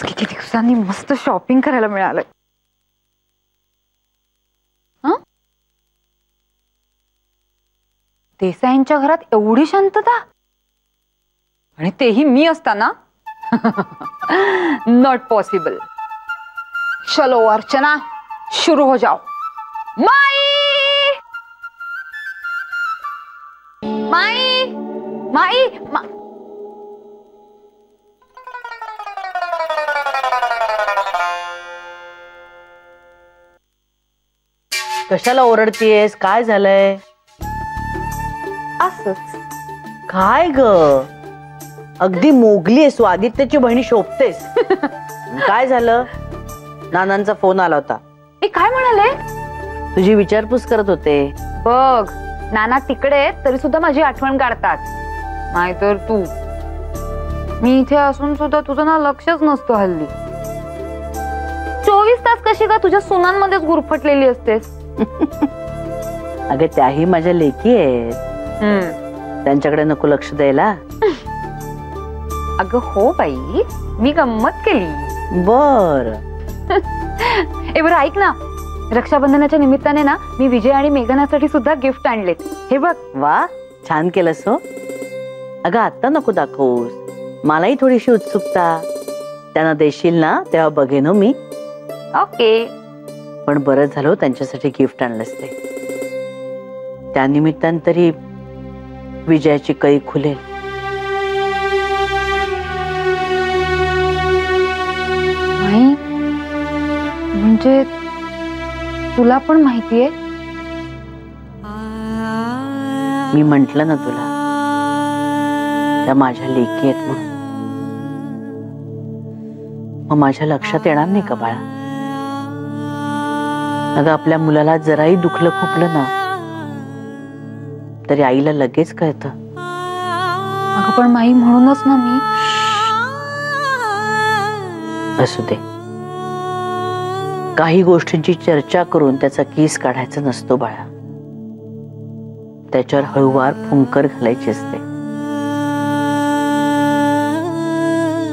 आज किती दिवसांनी मस्त शॉपिंग करायला मिळालंय. देसाईंच्या घरात एवढी शांतता आणि तेही मी असताना. Not possible. चलो अर्चना शुरू हो जाओ. माई माई माई मा... कशाला ओरडतीयेस? काय झालंय? असंच. काय ग, अगदी मोगली आहेस, आदित्यची बहिणी शोभतेस. काय झालं? नानांचा फोन आला होता. काय म्हणाले? तुझी विचारपूस करत होते. बघ, नाना तिकडे तरी सुद्धा माझी आठवण काढतात. नाहीतर तू, मी इथे असून सुद्धा तुझं ना लक्षच नसतं हल्ली. 24 तास कशी का तुझ्या सुनांमध्येच गुरफटलेली असतेस. अगं त्याही माझ्या लेकी आहेत. त्यांच्याकडे नको लक्ष द्यायला. अगं हो बाई, मी गंमत केली. बर. बरं ऐक ना, रक्षाबंधनाच्या निमित्ताने ना मी विजय आणि मेघनासाठी सुद्धा गिफ्ट आणलेत. हे बघ. वा, छान केलंस हो. अगं आता नको दाखवूस, मलाही थोडीशी उत्सुकता. त्यांना देशील ना तेव्हा बघेन हो मी. ओके. पण बरं झालं त्यांच्यासाठी गिफ्ट आणलंस ते. त्यानिमित्ताने तरी विजयाची कै खुलेल. म्हणजे तुला पण माहितीये? मी म्हंटल ना तुला, त्या माझ्या लेकी आहेत म्हणून. मग माझ्या लक्षात येणार नाही का बाळा? अगं आपल्या मुलाला जराही दुखलं खुपलं ना तरी आईला लगेच कळतं. अगं पण माई, म्हणूनच ना मी. असू दे, काही गोष्टींची चर्चा करून त्याचा केस काढायचा नसतो बाळा. त्याच्यावर हळूवार फुंकर घालायची असते.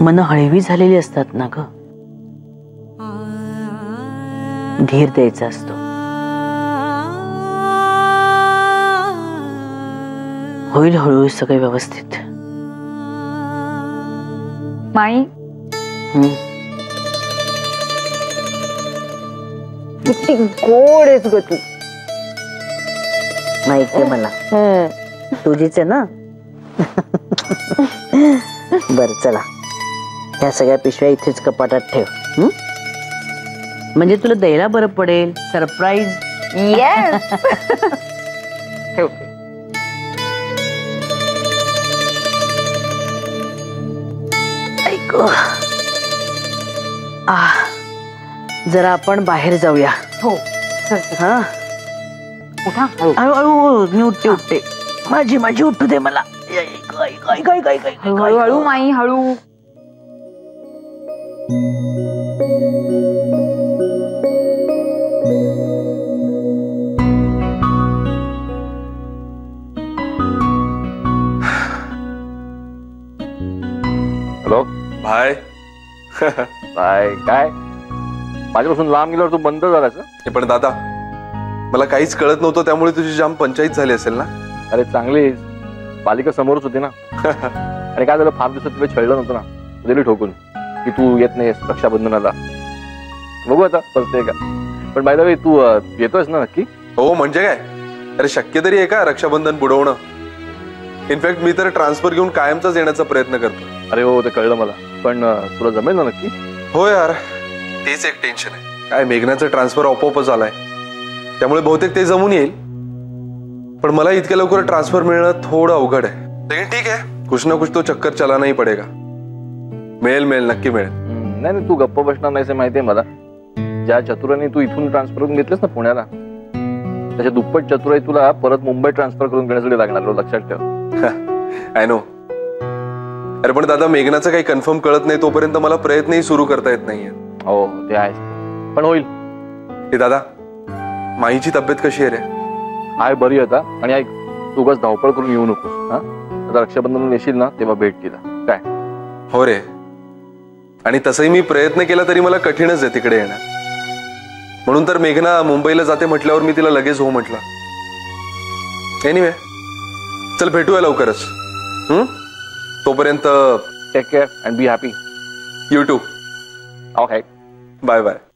मन हळवी झालेली असतात ना ग. धीर द्यायचा असतो. होईल हळूहळू सगळे व्यवस्थित. माई, किती गोड आहेस ग तू. माहितीये मला, तुझीच आहे ना. बर चला, ह्या सगळ्या पिशव्या इथेच कपाटात ठेव. म्हणजे तुला द्यायला बरं पडेल. सरप्राईज. येस. ठेव. ऐक, जरा आपण बाहेर जाऊया. हो. हा, उठा. हळूहळू. मी उठते उठते. माझी उठू दे मला. हळूहळू माई, हळू. हॅलो भाय. काय काय माझ्यापासून लांब गेल्यावर तू बंद झालास? हे पण दादा, मला काहीच कळत नव्हतं, त्यामुळे तुझी जाम पंचायत झाली असेल ना. अरे चांगली, पालिका समोरच होती ना. आणि काय झालं, फार दिवसात तुला छळलं नव्हतं ना, दिली ठोकून की तू येत नाहीस रक्षाबंधनाला. बघू आता बसते का. पण बाय द वे, तू येतोयस ना नक्की? हो म्हणजे काय, अरे शक्य तरी आहे का रक्षाबंधन बुडवणं? इनफॅक्ट मी तर ट्रान्सफर घेऊन कायमचाच येण्याचा प्रयत्न करतो. अरे हो, ते कळलं मला. पण तुला जमेल ना नक्की? हो यार, तेच एक टेन्शन आहे. काय मेघनाचं ट्रान्सफर आपोआपच झालाय, त्यामुळे बहुतेक ते जमून येईल. पण मला इतक्या लवकर ट्रान्सफर मिळणं थोडं अवघड आहे. लेकिन ठीक आहे, कुछ ना कुछ तो चक्कर चलाना ही पडेगा. मिळेल नक्की मिळेल. नाही नाही, तू गप्प बसणार नाहीस माहितीये मला. ज्या चतुराने तू इथून ट्रान्सफर करून घेतलंस ना पुण्याला, त्याच्या दुप्पट चतुराई तुला परत मुंबईत ट्रान्सफर करून घेण्यासाठी लागणार, लक्षात ठेव. I know. अरे पण दादा, मेघनाचं काही कन्फर्म कळत नाही तोपर्यंत मला प्रयत्नही सुरू करता येत नाहीये. हो ते आहे, पण होईल. हे दादा, माईची तब्येत कशी आहे रे? आहे, बरी आता. आणि ऐक, तू उगाच धावपळ करून येऊ नकोस. हा, आता रक्षाबंधन येशील ना तेव्हा भेट तिला. काय? हो रे. आणि तसंही मी प्रयत्न केला तरी मला कठीणच आहे तिकडे येणं. म्हणून तर मेघना मुंबईला जाते म्हटल्यावर मी तिला लगेच हो म्हटलं. एनिवे, चल भेटूया लवकरच. तोपर्यंत take care and be happy. You too. Okay, bye bye.